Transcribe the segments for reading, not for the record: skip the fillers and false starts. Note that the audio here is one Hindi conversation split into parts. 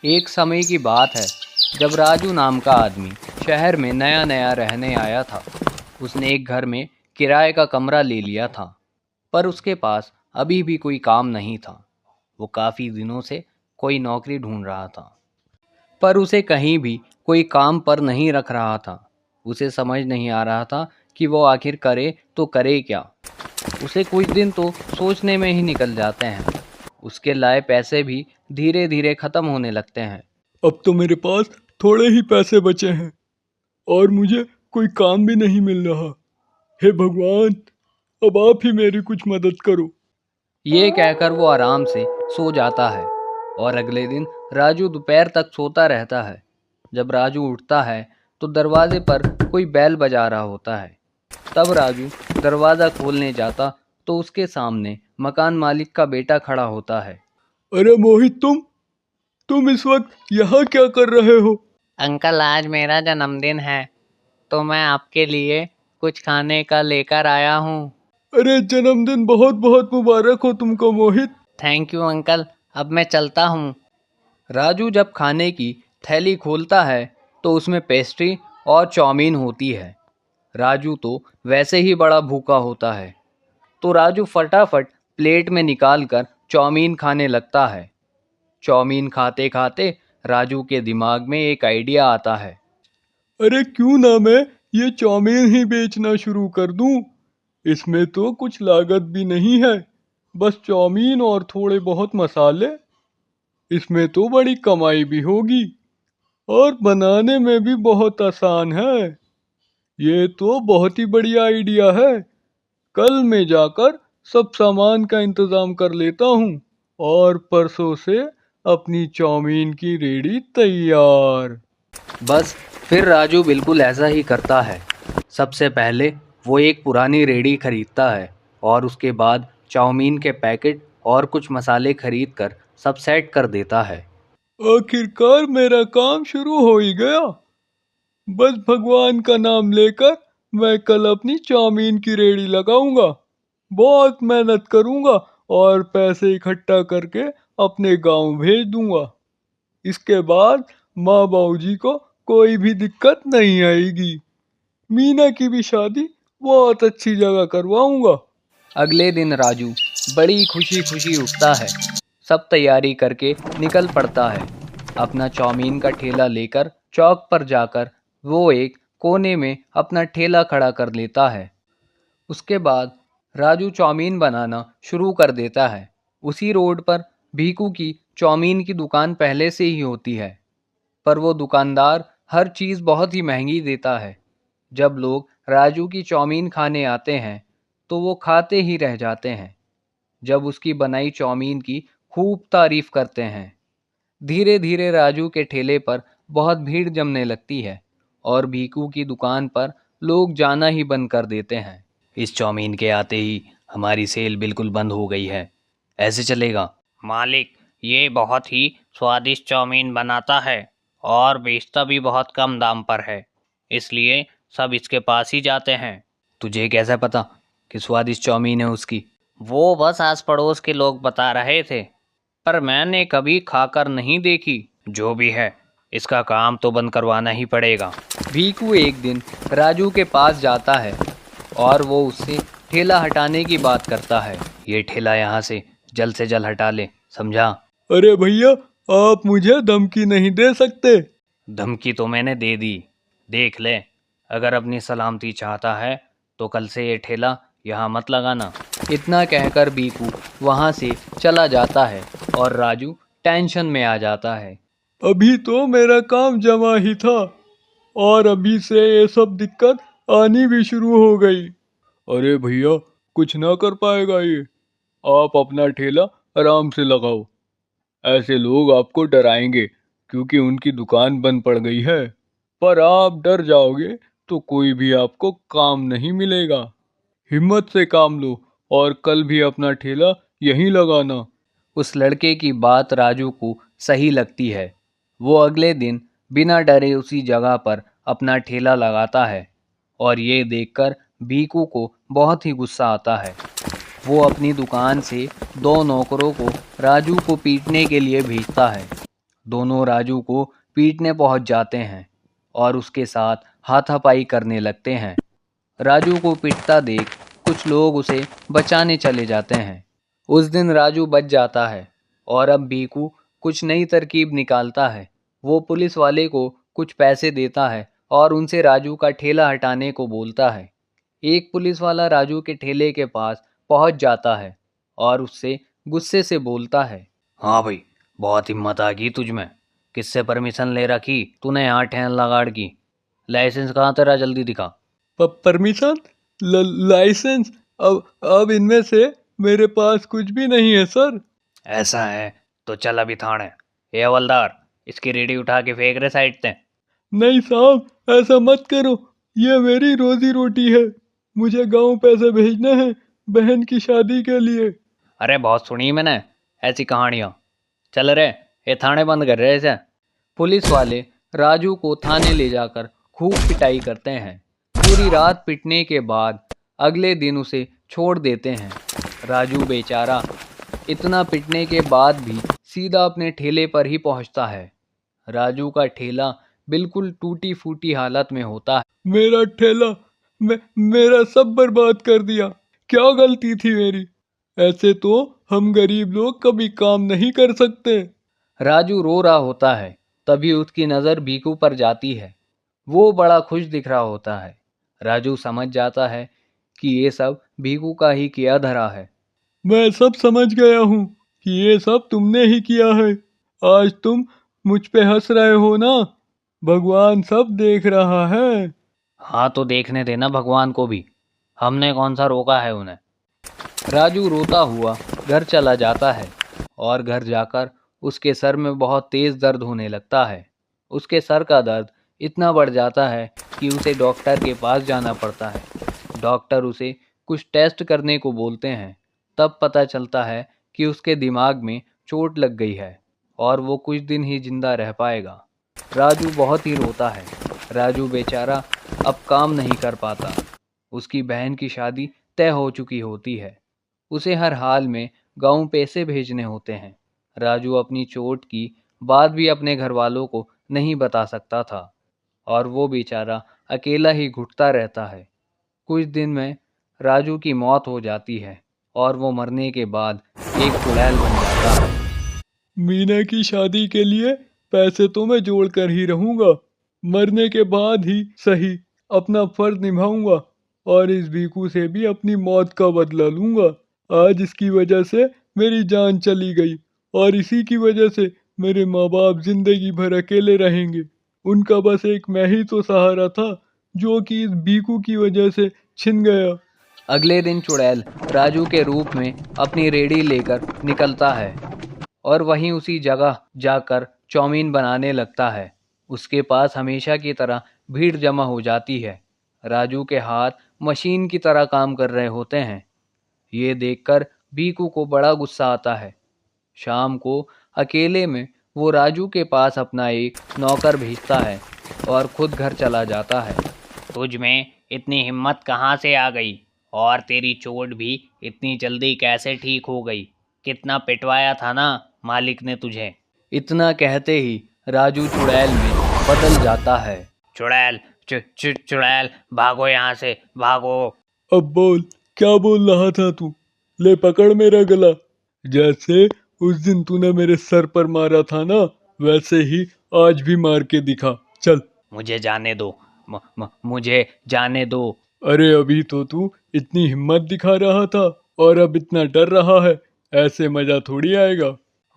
एक समय की बात है जब राजू नाम का आदमी शहर में नया नया रहने आया था। उसने एक घर में किराए का कमरा ले लिया था, पर उसके पास अभी भी कोई काम नहीं था। वो काफ़ी दिनों से कोई नौकरी ढूंढ रहा था, पर उसे कहीं भी कोई काम पर नहीं रख रहा था। उसे समझ नहीं आ रहा था कि वो आखिर करे तो करे क्या। उसे कुछ दिन तो सोचने में ही निकल जाते हैं। उसके लाए पैसे भी धीरे धीरे ख़त्म होने लगते हैं। अब तो मेरे पास थोड़े ही पैसे बचे हैं और मुझे कोई काम भी नहीं मिल रहा। हे भगवान, अब आप ही मेरी कुछ मदद करो। ये कहकर वो आराम से सो जाता है और अगले दिन राजू दोपहर तक सोता रहता है। जब राजू उठता है तो दरवाजे पर कोई बैल बजा रहा होता है। तब राजू दरवाज़ा खोलने जाता तो उसके सामने मकान मालिक का बेटा खड़ा होता है। अरे मोहित, तुम इस वक्त यहाँ क्या कर रहे हो? अंकल, आज मेरा जन्मदिन है तो मैं आपके लिए कुछ खाने का लेकर आया हूँ। अरे जन्मदिन बहुत बहुत मुबारक हो तुमको मोहित। थैंक यू अंकल, अब मैं चलता हूँ। राजू जब खाने की थैली खोलता है तो उसमें पेस्ट्री और चाउमीन होती है। राजू तो वैसे ही बड़ा भूखा होता है, तो राजू फटाफट प्लेट में निकाल कर चाउमीन खाने लगता है। चाउमीन खाते खाते राजू के दिमाग में एक आइडिया आता है। अरे क्यों ना मैं ये चाउमीन ही बेचना शुरू कर दूं। इसमें तो कुछ लागत भी नहीं है, बस चाउमीन और थोड़े बहुत मसाले। इसमें तो बड़ी कमाई भी होगी और बनाने में भी बहुत आसान है। ये तो बहुत ही बढ़िया आइडिया है। कल मैं जाकर सब सामान का इंतजाम कर लेता हूँ और परसों से अपनी चाउमीन की रेडी तैयार। बस फिर राजू बिल्कुल ऐसा ही करता है। सबसे पहले वो एक पुरानी रेडी खरीदता है और उसके बाद चाउमीन के पैकेट और कुछ मसाले खरीद कर सब सेट कर देता है। आखिरकार मेरा काम शुरू हो ही गया। बस भगवान का नाम लेकर मैं कल अपनी चाउमीन की रेडी लगाऊंगा। बहुत मेहनत करूंगा और पैसे इकट्ठा करके अपने गांव भेज दूंगा। इसके बाद माँ बाबूजी को कोई भी दिक्कत नहीं आएगी। मीना की भी शादी बहुत अच्छी जगह करवाऊंगा। अगले दिन राजू बड़ी खुशी खुशी उठता है। सब तैयारी करके निकल पड़ता है। अपना चाउमीन का ठेला लेकर चौक पर जाकर वो एक कोने में अपना ठेला खड़ा कर लेता है। उसके बाद राजू चाउमीन बनाना शुरू कर देता है। उसी रोड पर भीकू की चाउमीन की दुकान पहले से ही होती है, पर वो दुकानदार हर चीज़ बहुत ही महंगी देता है। जब लोग राजू की चाउमीन खाने आते हैं तो वो खाते ही रह जाते हैं। जब उसकी बनाई चाउमीन की खूब तारीफ करते हैं। धीरे धीरे राजू के ठेले पर बहुत भीड़ जमने लगती है और भीकू की दुकान पर लोग जाना ही बंद कर देते हैं। इस चाउमीन के आते ही हमारी सेल बिल्कुल बंद हो गई है, ऐसे चलेगा? मालिक, ये बहुत ही स्वादिष्ट चाउमीन बनाता है और बेचता भी बहुत कम दाम पर है, इसलिए सब इसके पास ही जाते हैं। तुझे कैसा पता कि स्वादिष्ट चाउमीन है उसकी? वो बस आस पड़ोस के लोग बता रहे थे, पर मैंने कभी खाकर नहीं देखी। जो भी है, इसका काम तो बंद करवाना ही पड़ेगा। भीकू एक दिन राजू के पास जाता है और वो उससे ठेला हटाने की बात करता है। ये ठेला यहाँ से जल्द हटा ले, समझा? अरे भैया, आप मुझे धमकी नहीं दे सकते। धमकी तो मैंने दे दी। देख ले, अगर अपनी सलामती चाहता है तो कल से ये ठेला यहाँ मत लगाना। इतना कहकर भीकू वहाँ से चला जाता है और राजू टेंशन में आ जाता है। अभी तो मेरा काम जमा ही था और अभी से ये सब दिक्कत आनी भी शुरू हो गई। अरे भैया, कुछ ना कर पाएगा ये। आप अपना ठेला आराम से लगाओ। ऐसे लोग आपको डराएंगे क्योंकि उनकी दुकान बंद पड़ गई है। पर आप डर जाओगे तो कोई भी आपको काम नहीं मिलेगा। हिम्मत से काम लो और कल भी अपना ठेला यहीं लगाना। उस लड़के की बात राजू को सही लगती है। वो अगले दिन बिना डरे उसी जगह पर अपना ठेला लगाता है और ये देखकर भीकू को बहुत ही गुस्सा आता है। वो अपनी दुकान से दो नौकरों को राजू को पीटने के लिए भेजता है। दोनों राजू को पीटने पहुंच जाते हैं और उसके साथ हाथापाई करने लगते हैं। राजू को पिटता देख कुछ लोग उसे बचाने चले जाते हैं। उस दिन राजू बच जाता है और अब बीकू कुछ नई तरकीब निकालता है। वो पुलिस वाले को कुछ पैसे देता है और उनसे राजू का ठेला हटाने को बोलता है। एक पुलिस वाला राजू के ठेले के पास पहुंच जाता है और उससे गुस्से से बोलता है, हाँ भाई, बहुत हिम्मत आ गई तुझ में। किससे परमिशन ले रखी तूने यहाँ ठहन लगाड़ की? लाइसेंस कहाँ तेरा, जल्दी दिखा। परमिशन? लाइसेंस? अब इनमें से मेरे पास कुछ भी नहीं है सर। ऐसा है तो चल अभी थाने। ए हवलदार, इसकी रेडी उठा के फेंक रहे साइड से। नहीं साहब, ऐसा मत करो, ये मेरी रोजी रोटी है। मुझे गांव पैसे भेजने हैं बहन की शादी के लिए। अरे बहुत सुनी मैंने ऐसी कहानियाँ। चल रे, ये थाने बंद कर रहे इसे। पुलिस वाले राजू को थाने ले जाकर खूब पिटाई करते हैं। पूरी रात पिटने के बाद अगले दिन उसे छोड़ देते हैं। राजू बेचारा इतना पिटने के बाद भी सीधा अपने ठेले पर ही पहुंचता है। राजू का ठेला बिल्कुल टूटी फूटी हालत में होता है। मेरा ठेला, मेरा सब बर्बाद कर दिया। क्या गलती थी मेरी? ऐसे तो हम गरीब लोग कभी काम नहीं कर सकते। राजू रो रहा होता है। तभी उसकी नज़र भीकू पर जाती है। वो बड़ा खुश दिख रहा होता है। राजू समझ जाता है कि ये सब भीकू का ही किया धरा है। मैं सब समझ गया हूँ कि ये सब तुमने ही किया है। आज तुम मुझ पे हंस रहे हो ना? भगवान सब देख रहा है। हाँ तो देखने देना भगवान को भी, हमने कौन सा रोका है उन्हें। राजू रोता हुआ घर चला जाता है और घर जाकर उसके सर में बहुत तेज दर्द होने लगता है। उसके सर का दर्द इतना बढ़ जाता है कि उसे डॉक्टर के पास जाना पड़ता है। डॉक्टर उसे कुछ टेस्ट करने को बोलते हैं। तब पता चलता है कि उसके दिमाग में चोट लग गई है और वो कुछ दिन ही जिंदा रह पाएगा। राजू बहुत ही रोता है। राजू बेचारा अब काम नहीं कर पाता। उसकी बहन की शादी तय हो चुकी होती है। उसे हर हाल में गांव पैसे भेजने होते हैं। राजू अपनी चोट की बात भी अपने घर वालों को नहीं बता सकता था और वो बेचारा अकेला ही घुटता रहता है। कुछ दिन में राजू की मौत हो जाती है और वो मरने के बाद एक चुड़ैल बन जाता है। मीना की शादी के लिए पैसे तो मैं जोड़ कर ही रहूंगा। मरने के बाद ही सही अपना फर्ज निभाऊंगा और इस भीखू से भी अपनी मौत का बदला लूंगा। आज इसकी वजह से मेरी जान चली गई और इसी की वजह से मेरे माँ बाप जिंदगी भर अकेले रहेंगे। उनका बस एक मैं ही तो सहारा था, जो कि इस भीखू की वजह से छिन गया। अगले दिन चुड़ैल राजू के रूप में अपनी रेडी लेकर निकलता है और वहीं उसी जगह जाकर चाउमीन बनाने लगता है। उसके पास हमेशा की तरह भीड़ जमा हो जाती है। राजू के हाथ मशीन की तरह काम कर रहे होते हैं। ये देखकर बीकू को बड़ा गुस्सा आता है। शाम को अकेले में वो राजू के पास अपना एक नौकर भेजता है और खुद घर चला जाता है। तुझ में इतनी हिम्मत कहाँ से आ गई? और तेरी चोट भी इतनी जल्दी कैसे ठीक हो गई? कितना पिटवाया था ना मालिक ने तुझे। इतना कहते ही राजू चुड़ैल में बदल जाता है। चुड़ैल, चुड़ैल, भागो यहाँ से, भागो। अब बोल, क्या बोल रहा था तू? ले पकड़ मेरा गला। जैसे उस दिन तूने मेरे सर पर मारा था ना, वैसे ही आज भी मार के दिखा। चल। मुझे जाने दो, मुझे जाने दो। अरे अभी तो तू इतनी हिम्मत दिखा रहा था और अब इतना डर रहा है। ऐसे मजा थोड़ी आएगा।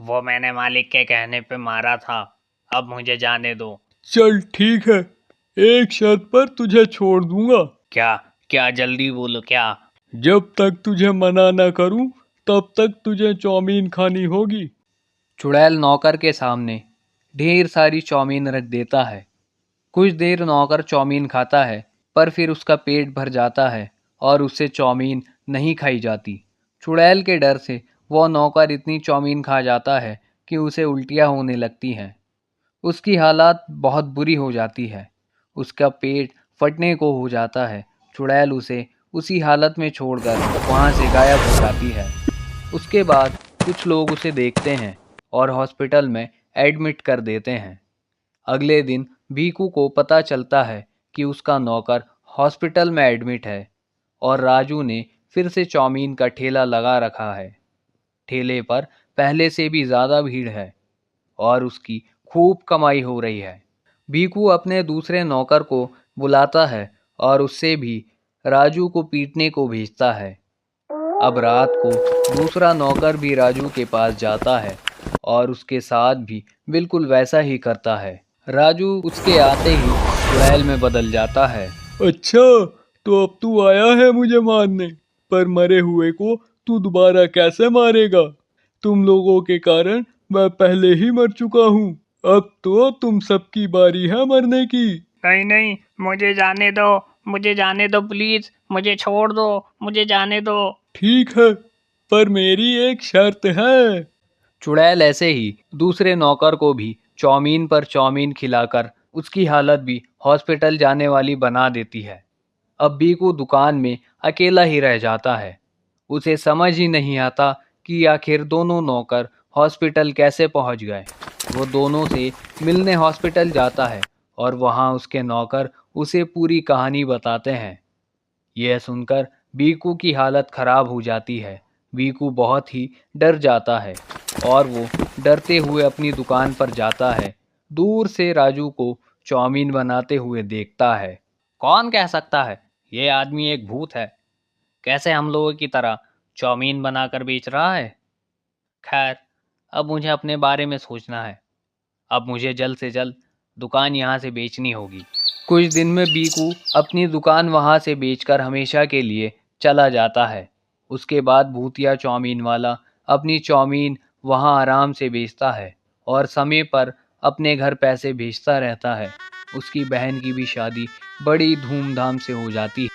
वो मैंने मालिक के कहने पे मारा था, अब मुझे जाने दो। चल ठीक है, एक शर्त पर तुझे छोड़ दूंगा। क्या? क्या? जल्दी बोलो क्या? जब तक तुझे मना ना करूं तब तक तुझे चाउमीन खानी होगी। चुड़ैल नौकर के सामने ढेर सारी चाउमीन रख देता है। कुछ देर नौकर चाउमीन खाता है, पर फिर उसका पेट भर जाता है और उससे चाउमीन नहीं खाई जाती। चुड़ैल के डर से वह नौकर इतनी चाउमीन खा जाता है कि उसे उल्टियाँ होने लगती हैं। उसकी हालत बहुत बुरी हो जाती है। उसका पेट फटने को हो जाता है। चुड़ैल उसे उसी हालत में छोड़कर वहाँ से गायब हो जाती है। उसके बाद कुछ लोग उसे देखते हैं और हॉस्पिटल में एडमिट कर देते हैं। अगले दिन भीकू को पता चलता है कि उसका नौकर हॉस्पिटल में एडमिट है और राजू ने फिर से चाउमीन का ठेला लगा रखा है। ठेले पर पहले से भी ज़्यादा भीड़ है और उसकी खूब कमाई हो रही है। भीकू अपने दूसरे नौकर को बुलाता है और उससे भी राजू को पीटने को भेजता है। अब रात को दूसरा नौकर भी राजू के पास जाता है और उसके साथ भी बिल्कुल वैसा ही करता है। राजू उसके आते ही चुड़ैल में बदल जाता है। अच्छा, तो अब तू आया है मुझे मारने, पर मरे हुए को तू दोबारा कैसे मारेगा? तुम लोगों के कारण मैं पहले ही मर चुका हूँ। अब तो तुम सबकी बारी है मरने की। नहीं नहीं, मुझे जाने दो प्लीज, मुझे छोड़ दो, मुझे जाने दो। ठीक है, पर मेरी एक शर्त है। चुड़ैल ऐसे ही दूसरे नौकर को भी चाउमीन पर चाउमीन खिलाकर उसकी हालत भी हॉस्पिटल जाने वाली बना देती है। अब बीकू दुकान में अकेला ही रह जाता है। उसे समझ ही नहीं आता कि आखिर दोनों नौकर हॉस्पिटल कैसे पहुंच गए। वो दोनों से मिलने हॉस्पिटल जाता है और वहां उसके नौकर उसे पूरी कहानी बताते हैं। यह सुनकर बीकू की हालत खराब हो जाती है। बीकू बहुत ही डर जाता है और वो डरते हुए अपनी दुकान पर जाता है। दूर से राजू को चाउमीन बनाते हुए देखता है। कौन कह सकता है ये आदमी एक भूत है? कैसे हम लोगों की तरह चाउमीन बनाकर बेच रहा है? खैर, अब मुझे अपने बारे में सोचना है। अब मुझे जल्द से जल्द दुकान यहाँ से बेचनी होगी। कुछ दिन में बीकू अपनी दुकान वहाँ से बेचकर हमेशा के लिए चला जाता है। उसके बाद भूतिया चाउमीन वाला अपनी चाउमीन वहाँ आराम से बेचता है और समय पर अपने घर पैसे भेजता रहता है। उसकी बहन की भी शादी बड़ी धूमधाम से हो जाती है।